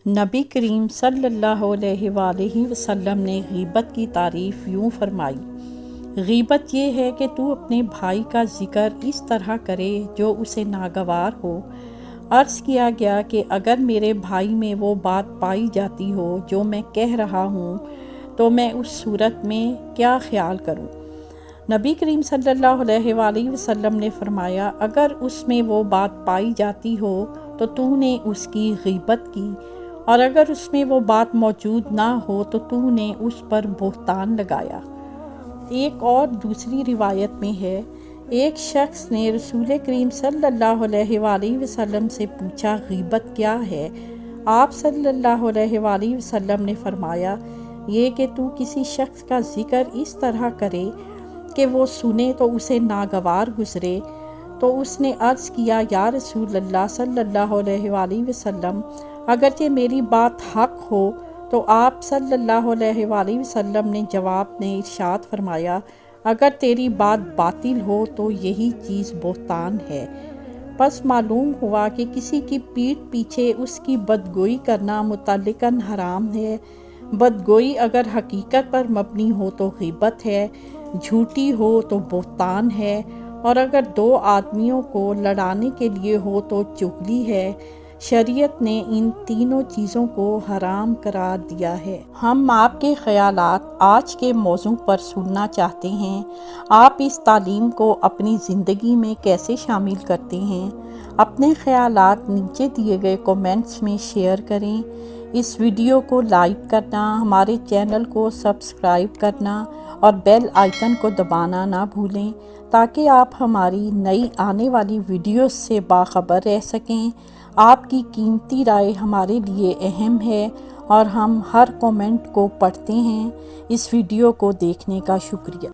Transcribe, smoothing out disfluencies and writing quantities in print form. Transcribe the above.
نبی کریم صلی اللہ علیہ وآلہ وسلم نے غیبت کی تعریف یوں فرمائی: غیبت یہ ہے کہ تو اپنے بھائی کا ذکر اس طرح کرے جو اسے ناگوار ہو۔ عرض کیا گیا کہ اگر میرے بھائی میں وہ بات پائی جاتی ہو جو میں کہہ رہا ہوں تو میں اس صورت میں کیا خیال کروں؟ نبی کریم صلی اللہ علیہ وآلہ وسلم نے فرمایا: اگر اس میں وہ بات پائی جاتی ہو تو تو نے اس کی غیبت کی، اور اگر اس میں وہ بات موجود نہ ہو تو تو نے اس پر بہتان لگایا۔ ایک اور دوسری روایت میں ہے، ایک شخص نے رسول کریم صلی اللہ علیہ وآلہ وسلم سے پوچھا، غیبت کیا ہے؟ آپ صلی اللہ علیہ وآلہ وسلم نے فرمایا، یہ کہ تو کسی شخص کا ذکر اس طرح کرے کہ وہ سنے تو اسے ناگوار گزرے۔ تو اس نے عرض کیا، یا رسول اللہ صلی اللہ علیہ وآلہ وسلم، اگرچہ میری بات حق ہو تو آپ صلی اللہ علیہ وآلہ وسلم نے جواب میں ارشاد فرمایا، اگر تیری بات باطل ہو تو یہی چیز بہتان ہے۔ پس معلوم ہوا کہ کسی کی پیٹھ پیچھے اس کی بدگوئی کرنا مطلقاً حرام ہے۔ بدگوئی اگر حقیقت پر مبنی ہو تو غیبت ہے، جھوٹی ہو تو بہتان ہے، اور اگر دو آدمیوں کو لڑانے کے لیے ہو تو چغلی ہے۔ شریعت نے ان تینوں چیزوں کو حرام قرار دیا ہے۔ ہم آپ کے خیالات آج کے موضوع پر سننا چاہتے ہیں۔ آپ اس تعلیم کو اپنی زندگی میں کیسے شامل کرتے ہیں؟ اپنے خیالات نیچے دیے گئے کومنٹس میں شیئر کریں۔ اس ویڈیو کو لائک کرنا، ہمارے چینل کو سبسکرائب کرنا اور بیل آئیکن کو دبانا نہ بھولیں تاکہ آپ ہماری نئی آنے والی ویڈیوز سے باخبر رہ سکیں۔ آپ کی قیمتی رائے ہمارے لیے اہم ہے اور ہم ہر کومنٹ کو پڑھتے ہیں۔ اس ویڈیو کو دیکھنے کا شکریہ۔